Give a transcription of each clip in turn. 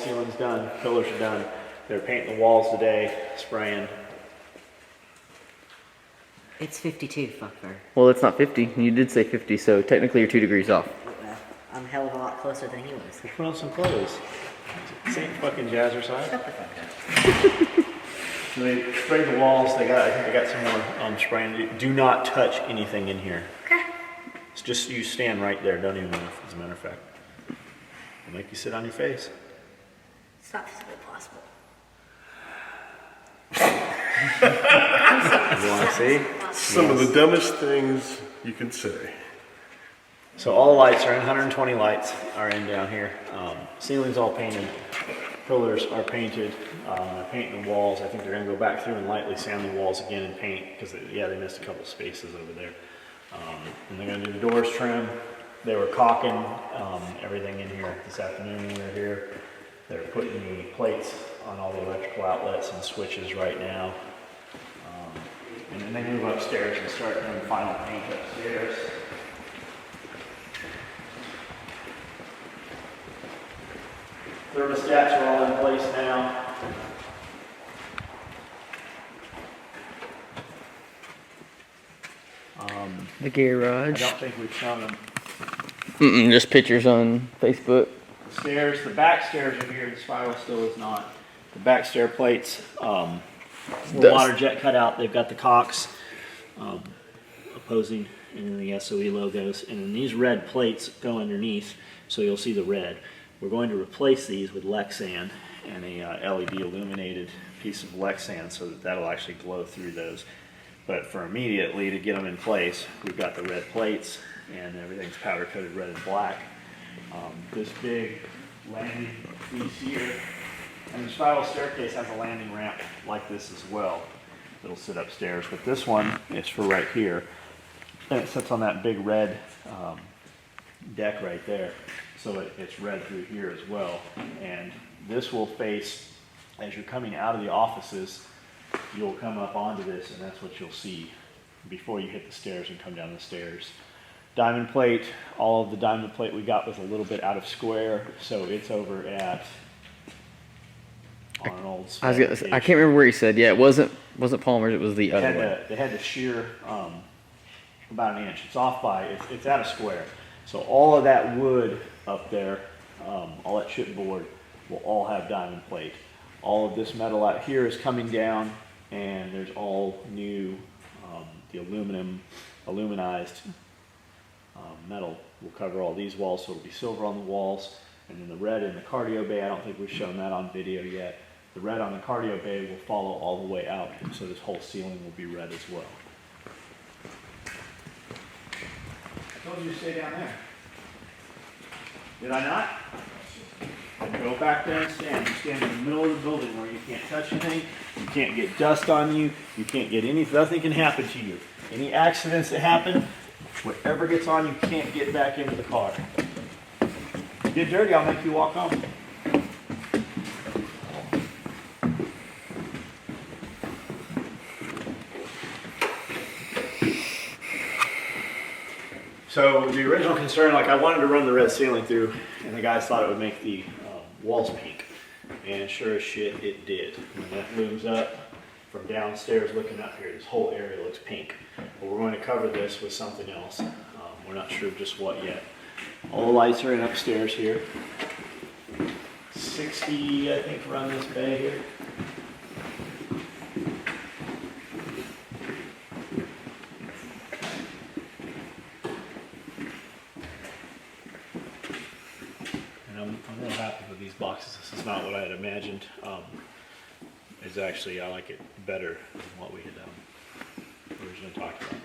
ceiling's done, pillars are done. They're painting the walls today, spraying. It's 52, fucker. Well, it's not 50. You did say 50, so technically you're 2 degrees off. Well, I'm a hell of a lot closer than he was. Put on some clothes. Same fucking jazzercise. Shut the fuck up. So they sprayed the walls. I think they got some more spraying. Do not touch anything in here. Okay. It's just you stand right there. Don't even move, as a matter of fact. It'll make you sit on your face. It's not physically possible. You want to see? Some of the dumbest things you can say. So all the lights are in. 120 lights are in down here. Ceiling's all painted. Pillars are painted. They're painting the walls. I think they're going to go back through and lightly sand the walls again and paint because they missed a couple spaces over there. And they're going to do the doors trim. They were caulking everything in here this afternoon when we were here. They're putting the plates on all the electrical outlets and switches right now. And then they move upstairs and start doing final paint upstairs. Thermostats are all in place now. The I garage. don't think we've shown them. Just pictures on Facebook. The stairs, the back stairs are here, the spiral still is not. The back stair plates, the water jet cut out, they've got the Cox opposing, and then the SOE logos, and then these red plates go underneath, so you'll see the red. We're going to replace these with Lexan and a LED illuminated piece of Lexan so that that'll actually glow through those. But for immediately to get them in place, we've got the red plates and everything's powder coated red and black. This big landing piece here, and the spiral staircase has a landing ramp like this as well. It'll sit upstairs, but this one is for right here, and it sits on that big red deck right there. So it's red through here as well, and this will face, as you're coming out of the offices, you'll come up onto this, and that's what you'll see before you hit the stairs and come down the stairs. Diamond plate, all of the diamond plate we got was a little bit out of square, so it's over at Arnold's. I can't remember where he said. Yeah, it wasn't Palmer's. It was the other one. They had to shear about an inch. It's off by, it's at a square. So all of that wood up there, all that chipboard will all have diamond plate. All of this metal out here is coming down, and there's all new, the aluminized metal will cover all these walls, so it'll be silver on the walls. And then the red in the cardio bay, I don't think we've shown that on video yet. The red on the cardio bay will follow all the way out, and so this whole ceiling will be red as well. I told you to stay down there. Did I not? Then go back there and stand. You stand in the middle of the building where you can't touch anything, you can't get dust on you, you can't get nothing can happen to you. Any accidents that happen, whatever gets on you can't get back into the car. If you get dirty, I'll make you walk home. So the original concern, like I wanted to run the red ceiling through, and the guys thought it would make the walls pink. And sure as shit, it did. When that looms up from downstairs looking up here, this whole area looks pink. But we're going to cover this with something else. We're not sure just what yet. All the lights are in upstairs here. 60, I think, run this bay here. I'm real happy with these boxes. This is not what I had imagined. It's actually, I like it better than what we had originally talked about.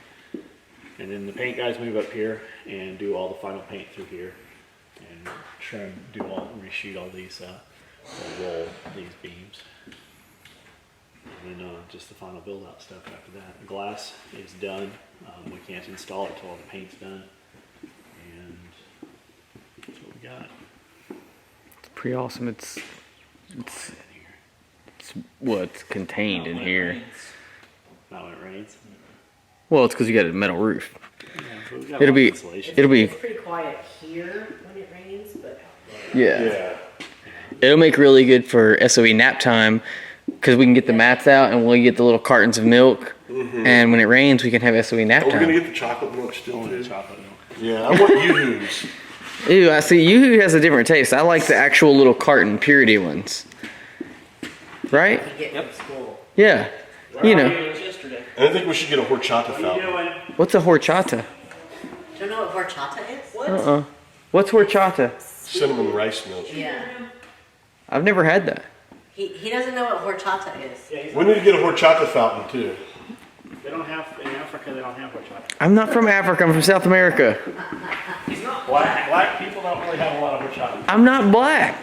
And then the paint guys move up here and do all the final paint through here and trim, resheet all these, roll these beams. And then just the final build out stuff after that. The glass is done. We can't install it until all the paint's done. And that's what we got. Pretty awesome. It's what's contained in here. Not when it rains. Well, it's because you got a metal roof. Yeah, so we've got It'll a lot of be insulation. it'll be It's pretty quiet here when it rains, but yeah. It'll make really good for SOE nap time because we can get the mats out and we'll get the little cartons of milk. And when it rains, we can have SOE nap Oh, we're gonna time. get the chocolate milk still Only too. the chocolate milk. Yeah, I want Yoo-Hoo's. Ew, I see. Yoo-Hoo has a different taste. I like the actual little carton purity ones. Right? You get from school. Yeah. You know. Yesterday. And I think we should get a horchata What are you fountain. doing? What's a horchata? Do you know what horchata is? Uh-uh. What's horchata? Cinnamon rice milk. Yeah. I've never had that. He doesn't know what horchata is. Yeah, We need to get a horchata fountain too. they don't have, in Africa, they don't have horchata. I'm not from Africa. I'm from South America. He's not black. Black people don't really have a lot of horchata. I'm not black.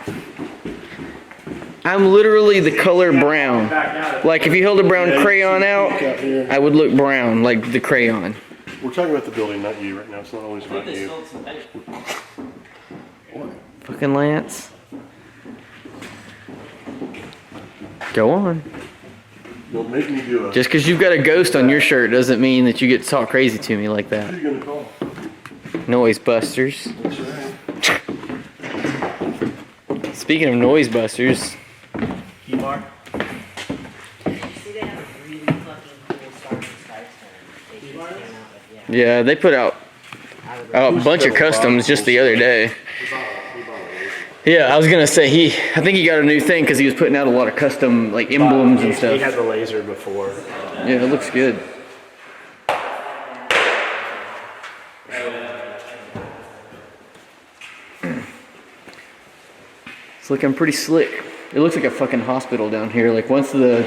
I'm literally the color brown. Back out. Like if you held a brown crayon out, Out here. I would look brown like the crayon. We're talking about the building, not you right now. It's not always about you. Fucking Lance. Go on. Don't make me do a. Just because you've got a ghost on your shirt doesn't mean that you get to talk crazy to me like that. Who are you gonna call? Noise busters. That's right. Speaking of noise busters, Keymark? See, they have a really fucking cool Stars and Stripes one. They just came out with, yeah, they put out I would a bunch of customs just the other day. Yeah, I was gonna say I think he got a new thing because he was putting out a lot of custom like emblems and He had stuff. the laser before. Yeah, it looks good. It's looking pretty slick. It looks like a fucking hospital down here. Like once the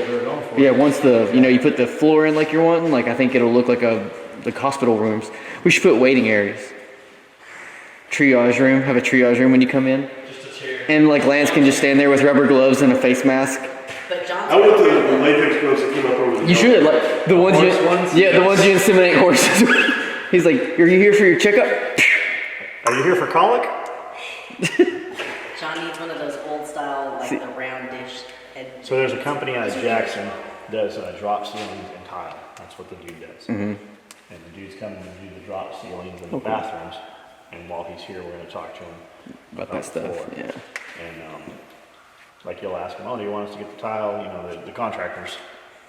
you put the floor in like you're wanting, like I think it'll look like like hospital rooms. We should put waiting areas. Triage room, have a triage room when you come in. Just a chair. And like Lance can just stand there with rubber gloves and a face mask. But John's I want the latex gloves that came up over the You top. should, like the ones you, Horse ones? yeah, the ones you inseminate horses. He's like, are you here for your checkup? Are you here for colic? John needs one of those old style, like the round dish head. So there's a company out of Jackson does drop ceilings and tile. That's what the dude does. And the dude's coming to do the drop ceilings in the bathrooms. And while he's here, we're going to talk to him About that the stuff, floor. yeah. And like you'll ask him, oh, do you want us to get the tile? You know, the contractors,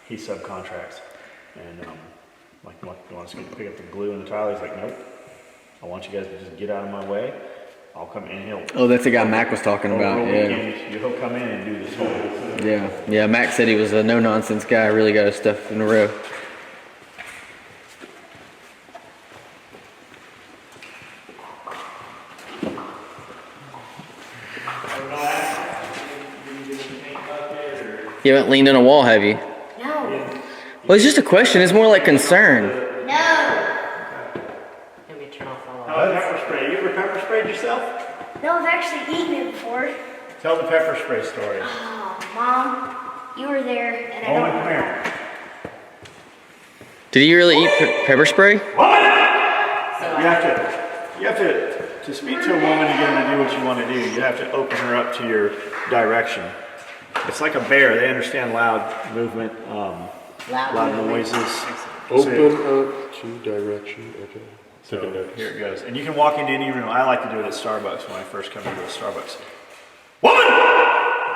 he subcontracts. And like, you want us to pick up the glue and the tile? He's like, nope. I want you guys to just get out of my way. I'll come in. He'll Oh, that's the guy Mac was talking over about. a Yeah, weekend, he'll come in and do this whole. yeah. Mac said he was a no nonsense guy. Really got his stuff in a row. You haven't leaned on a wall, have you? No. Well, it's just a question. It's more like concern. No. Let me turn off all of Pepper spray. You ever pepper sprayed yourself? No, I've actually eaten it before. Tell the pepper spray story. Oh, Mom, you were there, and I Owen, don't come here. Did he really eat pepper spray? You have to speak to a woman and get her to do what you want to do. You have to open her up to your direction. It's like a bear. They understand loud movement, loud noises. Open up to direction. Okay. So here it goes. And you can walk into any room. I like to do it at Starbucks when I first come into a Starbucks. Woman!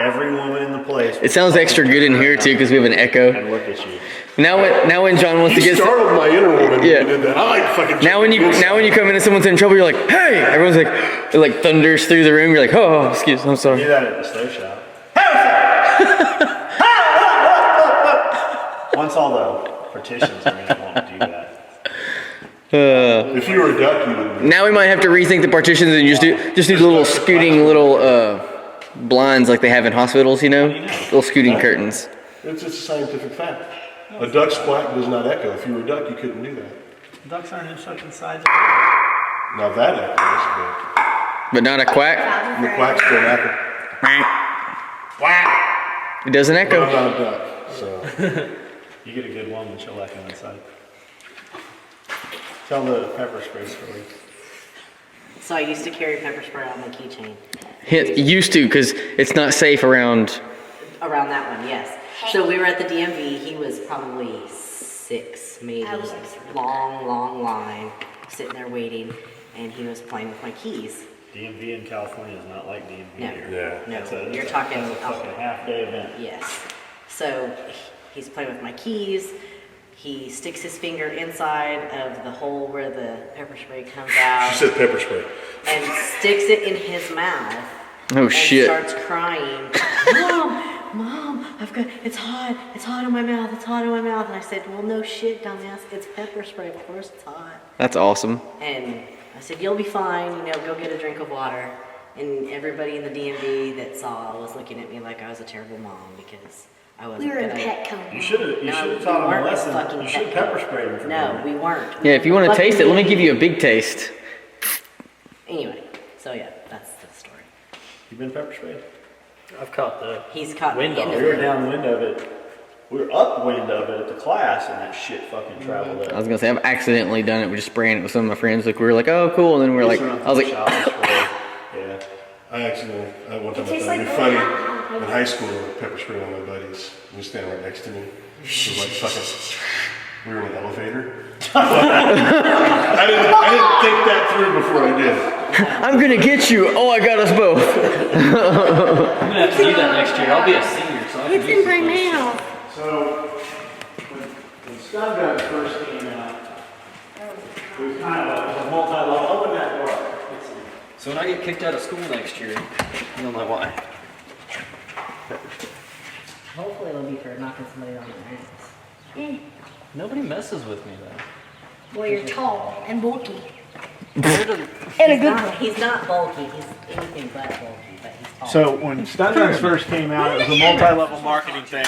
Every woman in the place. It sounds extra good in here too because we have an echo. And look at you. Now when John wants to You get startled my inner woman when Yeah. you did that. I like fucking. now when you come in and someone's in trouble, you're like, hey! Everyone's like, it like thunders through the room. You're like, oh, excuse, I'm Do sorry. that at the stove shop. Once all the partitions are in, it won't do that. If you were a duck, you would. Now we might have to rethink the partitions and just do the little scooting little blinds like they have in hospitals, you know, little scooting curtains. It's just a scientific fact. A duck's quack does not echo. If you were a duck, you couldn't do that. Ducks aren't in fucking sides. Now that echoes, But not a quack. but the quacks don't echo. It doesn't But I'm echo. not a duck, so. You get a good woman, she'll echo inside. Tell the pepper spray story. So I used to carry pepper spray on my keychain. Used to because it's not safe around. Around that one, yes. So we were at the DMV. He was probably 6, maybe. I was like 3. Long line, sitting there waiting, and he was playing with my keys. DMV in California is not like DMV No. here. Yeah. No, It's a- you're talking. It's a fucking half-day event. Yes. So he's playing with my keys. He sticks his finger inside of the hole where the pepper spray comes out She said pepper spray. and sticks it in his mouth. Oh and shit. starts crying. Mom, it's hot in my mouth, it's hot in my mouth. And I said, well, no shit, dumbass, it's pepper spray, of course it's hot. That's awesome. And I said, you'll be fine, go get a drink of water. And everybody in the DMV that saw was looking at me like I was a terrible mom because I wasn't We were in gonna- Petco. You should have No, taught we him a weren't lesson. fucking You should have Petco. pepper sprayed him for No, dinner. we weren't. Yeah, if you want to Fucking taste it, let me give DMV. you a big taste. Anyway, so yeah, that's the story. You been pepper sprayed? I've caught the He's caught wind the off. end We of were it. downwind of it. We were upwind of it at the class, and that shit fucking traveled I up. was gonna say I've accidentally done it. We're just spraying it with some of my friends. Like we were like, oh cool, and then we were like, I was like, Yeah. I one time I tastes thought it'd be like funny old in high school, pepper spray one of my buddies. He was standing right next to me. It was like fucking, we were in an elevator. I didn't think that through before I did. I'm gonna get you. Oh, I got us both. I'm gonna have to do that next year. I'll be a senior, so I can It's use in my this. mouth. So, when stun guns first came out, it was kind of a multi-level. Open that door. So when I get kicked out of school next year, you'll know why. Hopefully it'll be for knocking somebody on their ass. Nobody messes with me though. Well, you're tall and bulky. Where do- And a good one. He's not bulky, he's anything but bulky, but he's tall. So when stun guns first came out, it was a multi-level marketing thing.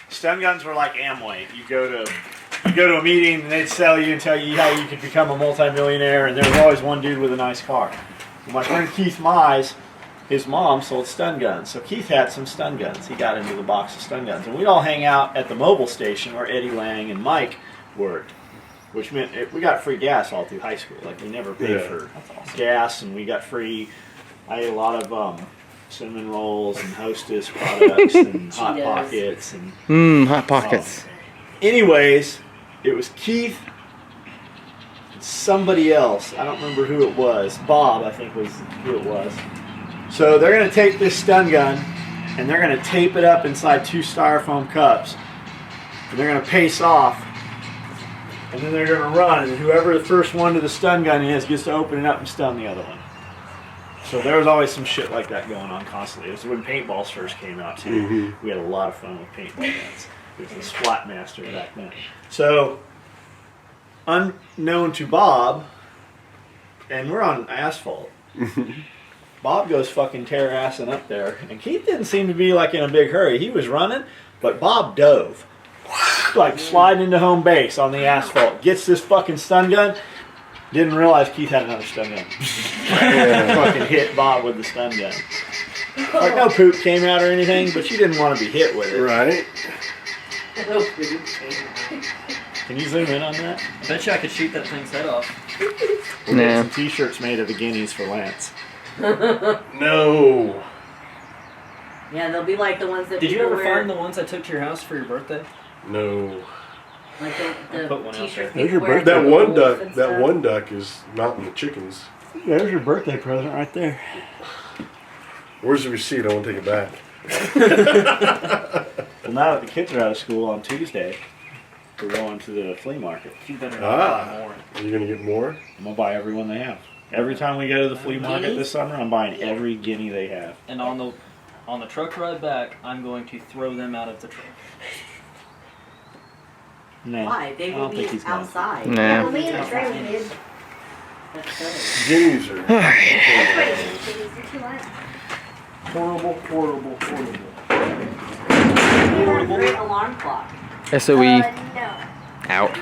Stun guns were like Amway. You go to a meeting and they'd sell you and tell you how you could become a multimillionaire, and there was always one dude with a nice car. Well, my friend Keith Mize, his mom sold stun guns, so Keith had some stun guns. He got into the box of stun guns, and we'd all hang out at the mobile station where Eddie Lang and Mike worked, which meant we got free gas all through high school. Like we never paid Yeah. for gas, and we got free. I ate a lot of cinnamon rolls and Hostess products and Hot Cheetos. Pockets and. Hot pockets. Anyways, it was Keith and somebody else. I don't remember who it was. Bob, I think, was who it was. So they're going to take this stun gun and they're going to tape it up inside 2 styrofoam cups. And they're going to pace off. And then they're going to run. And whoever the first one to the stun gun is gets to open it up and stun the other one. So there was always some shit like that going on constantly. It was when paintballs first came out too. We had a lot of fun with paintball guns. It was a Splatmaster back then. So, unknown to Bob, and we're on asphalt. Bob goes fucking tear-assing up there, and Keith didn't seem to be like in a big hurry. He was running, but Bob dove. Like sliding into home base on the asphalt. Gets this fucking stun gun. Didn't realize Keith had another stun gun. Fucking hit Bob with the stun gun. Like no poop came out or anything, but you didn't want to be hit with it. Right? Can you zoom in on that? I bet you I could shoot that thing's head off. We'll Nah. get some t-shirts made of the guineas for Lance. No. Yeah, they'll be like the ones that Did you people ever wear, find the ones I took to your house for your birthday? No. like I'll the put one out t-shirts there. There's your people wear bird. That with one the wolf duck. and That stuff. one duck is mounting the chickens. There's your birthday present right there. Where's the receipt? I want to take it back. Well, now that the kids are out of school on Tuesday, we're going to the flea market. You better Ah. not buy more. Are you gonna get more? I'm gonna buy every one they have. Every time we go to the flea market Guineas? this summer, I'm buying every guinea they have. And on the truck ride back, I'm going to throw them out of the truck. No, Why? They I will don't think be he's going. outside. Nah. Well, me and the trailer did. That's so. Guineas are. Everybody's kitties. They're too loud. Horrible, horrible, horrible. You have a great alarm clock. SOE No. out.